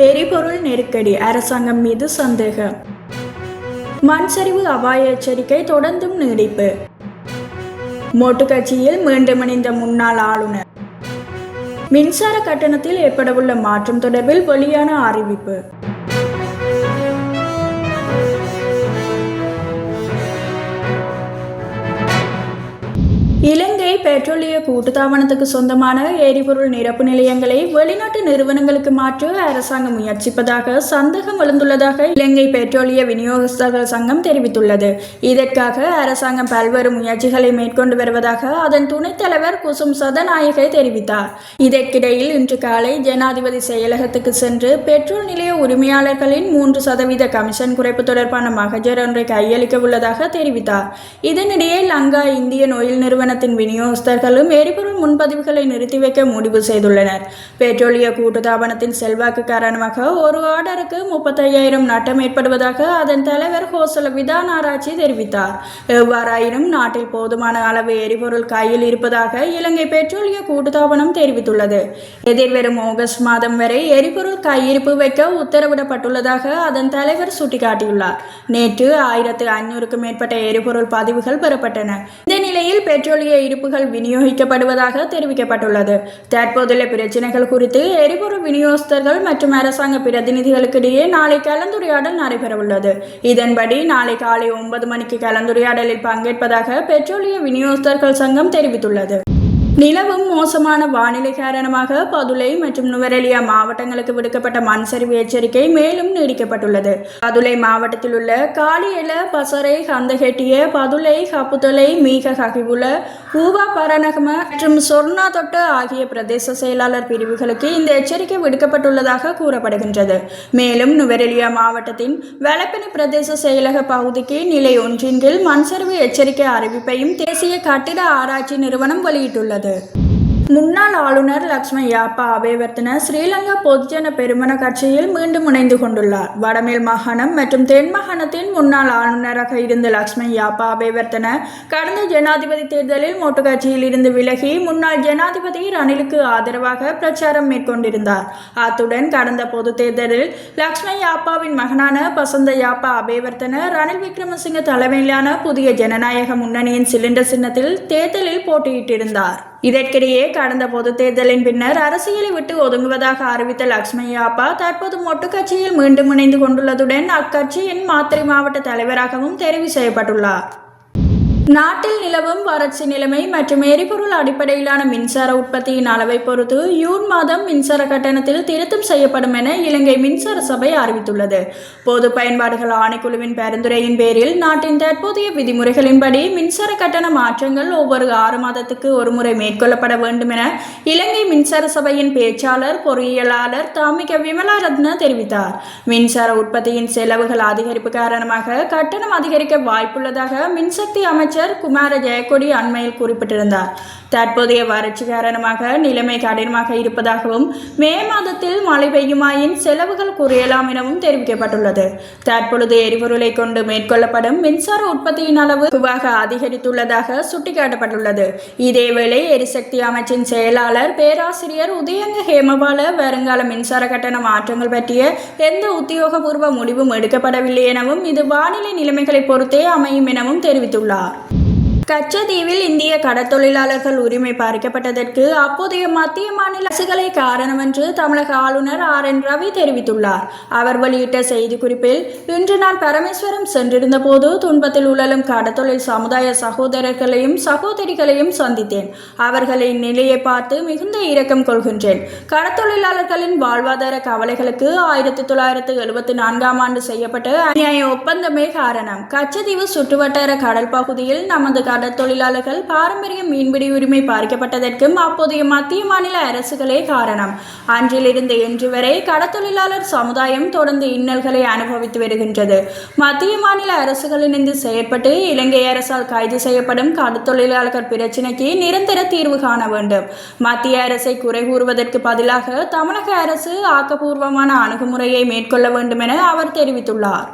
எரிபொருள் நெருக்கடி, அரசாங்கம் மீது சந்தேகம். மண் சரிவு அபாய எச்சரிக்கை தொடர்ந்தும் நீடிப்பு. மோட்டு கட்சியில் மீண்டும் இணைந்த முன்னாள் ஆளுநர். மின்சார கட்டணத்தில் ஏற்படவுள்ள மாற்றம் தொடர்பில் வெளியான அறிவிப்பு. இலங்கை பெட்ரோலிய கூட்டுத்தாபனத்துக்கு சொந்தமான எரிபொருள் நிரப்பு நிலையங்களை வெளிநாட்டு நிறுவனங்களுக்கு மாற்ற அரசாங்கம் முயற்சிப்பதாக சந்தேகம் எழுந்துள்ளதாக இலங்கை பெட்ரோலிய விநியோகஸ்தர்கள் சங்கம் தெரிவித்துள்ளது. இதற்காக அரசாங்கம் பல்வேறு முயற்சிகளை மேற்கொண்டு வருவதாக அதன் துணைத் தலைவர் குசும் சதநாயகை தெரிவித்தார். இதற்கிடையில் இன்று காலை ஜனாதிபதி செயலகத்துக்கு சென்று பெட்ரோல் நிலைய உரிமையாளர்களின் 3% கமிஷன் குறைப்பு தொடர்பான மகஜர் ஒன்றை கையளிக்க உள்ளதாக தெரிவித்தார். இதனிடையே லங்கா இந்தியன் ஆயில் நிறுவன விநியோகஸ்தர்களும் எரிபொருள் முன்பதிவுகளை நிறுத்தி வைக்க முடிவு செய்துள்ளனர். பெட்ரோலிய கூட்டுத்தாபனத்தின் செல்வாக்கு காரணமாக ஒரு ஆர்டருக்கு 35,000 நட்டம் ஏற்படுவதாக அதன் தலைவர் ஹோசல விதானாராய்ச்சி தெரிவித்தார். எவ்வாறாயினும் நாட்டில் போதுமான அளவு எரிபொருள் கையில் இருப்பதாக இலங்கை பெட்ரோலிய கூட்டுத்தாபனம் தெரிவித்துள்ளது. எதிர்வரும் ஆகஸ்ட் மாதம் வரை எரிபொருள் கையிருப்பு வைக்க உத்தரவிடப்பட்டுள்ளதாக அதன் தலைவர் சுட்டிக்காட்டியுள்ளார். நேற்று 1500க்கும் மேற்பட்ட எரிபொருள் பதிவுகள் பெறப்பட்டன. இந்த நிலையில் பெட்ரோலிய இருப்புகள் விநியோகிக்கப்படுவதாக தெரிவிக்கப்பட்டுள்ளது. தற்போதுள்ள பிரச்சினைகள் குறித்து எரிபொருள் விநியோகஸ்தர்கள் மற்றும் அரசாங்க பிரதிநிதிகளுக்கிடையே நாளை கலந்துரையாடல் நடைபெறவுள்ளது. இதன்படி நாளை காலை 9 மணிக்கு கலந்துரையாடலில் பங்கேற்பதாக பெட்ரோலிய விநியோகஸ்தர்கள் சங்கம் தெரிவித்துள்ளது. நிலவும் மோசமான வானிலை காரணமாக பதுளை மற்றும் நுவரெலியா மாவட்டங்களுக்கு விடுக்கப்பட்ட மண் சரிவு எச்சரிக்கை மேலும் நீடிக்கப்பட்டுள்ளது. பதுளை மாவட்டத்தில் உள்ள காலியல, பசறை, கந்தகெட்டிய, பதுளை, கப்புத்தலை, மீக ககிவுல, ஊவா பரணகம மற்றும் சொர்ணா தொட்டு ஆகிய பிரதேச செயலாளர் பிரிவுகளுக்கு இந்த எச்சரிக்கை விடுக்கப்பட்டுள்ளதாக கூறப்படுகின்றது. மேலும் நுவரெலியா மாவட்டத்தின் வலப்பினி பிரதேச செயலக பகுதிக்கு நிலை 1 கீழ் மண் சரிவு எச்சரிக்கை அறிவிப்பையும் தேசிய கட்டிட ஆராய்ச்சி நிறுவனம் வெளியிட்டுள்ளது. முன்னாள் ஆளுநர் லக்ஷ்மன் யாப்பா அபேவர்த்தன ஸ்ரீலங்கா பொதுஜன பெருமன கட்சியில் மீண்டும் இணைந்து கொண்டுள்ளார். வடமேல் மாகாணம் மற்றும் தென் மாகாணத்தின் முன்னாள் ஆளுநராக இருந்த லக்ஷ்மன் யாப்பா அபேவர்த்தன கடந்த ஜனாதிபதி தேர்தலில் மோட்டு கட்சியில் இருந்து விலகி முன்னாள் ஜனாதிபதி ரணிலுக்கு ஆதரவாக பிரச்சாரம் மேற்கொண்டிருந்தார். அத்துடன் கடந்த பொது தேர்தலில் லக்ஷ்மன் யாப்பாவின் மகனான பசந்த யாப்பா அபேவர்த்தன ரணில் விக்ரமசிங்க தலைமையிலான புதிய ஜனநாயக முன்னணியின் சிலிண்டர் சின்னத்தில் தேர்தலில் போட்டியிட்டிருந்தார். இதற்கிடையே கடந்த பொது தேர்தலின் பின்னர் அரசியலை விட்டு ஒதுங்குவதாக அறிவித்த லக்ஷ்மன் யாப்பா தற்போது மொட்டு கட்சியில் மீண்டும் இணைந்து கொண்டுள்ளதுடன் அக்கட்சியின் மாத்தறை மாவட்ட தலைவராகவும் தெரிவு செய்யப்பட்டுள்ளார். நாட்டில் நிலவும் வறட்சி நிலைமை மற்றும் எரிபொருள் அடிப்படையிலான மின்சார உற்பத்தியின் அளவை பொறுத்து ஜூன் மாதம் மின்சார கட்டணத்தில் திருத்தம் செய்யப்படும் என இலங்கை மின்சார சபை அறிவித்துள்ளது. பொது பயன்பாடுகள் ஆணைக்குழுவின் பரிந்துரையின் பேரில் நாட்டின் தற்போதைய விதிமுறைகளின்படி மின்சார கட்டண மாற்றங்கள் ஒவ்வொரு 6 மாதத்துக்கு ஒருமுறை மேற்கொள்ளப்பட வேண்டும் என இலங்கை மின்சார சபையின் பேச்சாளர் பொறியியலாளர் தாமிக விமலாரத்ன தெரிவித்தார். மின்சார உற்பத்தியின் செலவுகள் அதிகரிப்பு காரணமாக கட்டணம் அதிகரிக்க வாய்ப்புள்ளதாக மின்சக்தி அமைச்சர் குமார ஜெயக்கொடி அண்மையில் குறிப்பிட்டிருந்தார். தற்போதைய வறட்சி காரணமாக நிலைமை கடினமாக இருப்பதாகவும் மே மாதத்தில் மழை பெய்யுமாயின் செலவுகள் குறையலாம் எனவும் தெரிவிக்கப்பட்டுள்ளது. தற்பொழுது எரிபொருளை கொண்டு மேற்கொள்ளப்படும் மின்சார உற்பத்தியின் அளவு வெகுவாக அதிகரித்துள்ளதாக சுட்டிக்காட்டப்பட்டுள்ளது. இதேவேளை எரிசக்தி அமைச்சின் செயலாளர் பேராசிரியர் உதயங்க ஹேமபால வருங்கால மின்சார கட்டண மாற்றங்கள் பற்றிய எந்த உத்தியோகபூர்வ முடிவும் எடுக்கப்படவில்லை எனவும் இது வானிலை நிலைமைகளை பொறுத்தே அமையும் எனவும் தெரிவித்துள்ளார். கச்சதீவில் இந்திய கடற்தொழிலாளர்கள் உரிமை பறிக்கப்பட்டதற்கு அப்போதைய மத்திய மாநில அரசுகளே காரணம் என்று தமிழக ஆளுநர் RN ரவி தெரிவித்துள்ளார். அவர் வெளியிட்ட செய்திக்குறிப்பில், இன்று நான் பரமேஸ்வரம் சென்றிருந்த போது துன்பத்தில் உழலும் கடற்தொழில் சமுதாய சகோதரர்களையும் சகோதரிகளையும் சந்தித்தேன். அவர்களின் நிலையை பார்த்து மிகுந்த இரக்கம் கொள்கின்றேன். கடற்தொழிலாளர்களின் வாழ்வாதார கவலைகளுக்கு 1974ஆம் ஆண்டு செய்யப்பட்ட அநியாய ஒப்பந்தமே காரணம். கச்சதீவு சுற்றுவட்டார கடல் பகுதியில் நமது கடற்தொழிலாளர்கள் பாரம்பரிய மீன்பிடி உரிமை பறிக்கப்பட்டதற்கும் அப்போதைய மத்திய மாநில அரசுகளே காரணம். அன்றிலிருந்து இன்று வரை கடற்தொழிலாளர் சமுதாயம் தொடர்ந்து இன்னல்களை அனுபவித்து வருகின்றது. மத்திய மாநில அரசுகள் இணைந்து செயற்பட்டு இலங்கை அரசால் கைது செய்யப்படும் கடற்தொழிலாளர்கள் பிரச்சினைக்கு நிரந்தர தீர்வு காண வேண்டும். மத்திய அரசை குறை கூறுவதற்கு பதிலாக தமிழக அரசு ஆக்கப்பூர்வமான அணுகுமுறையை மேற்கொள்ள வேண்டும் என அவர் தெரிவித்துள்ளார்.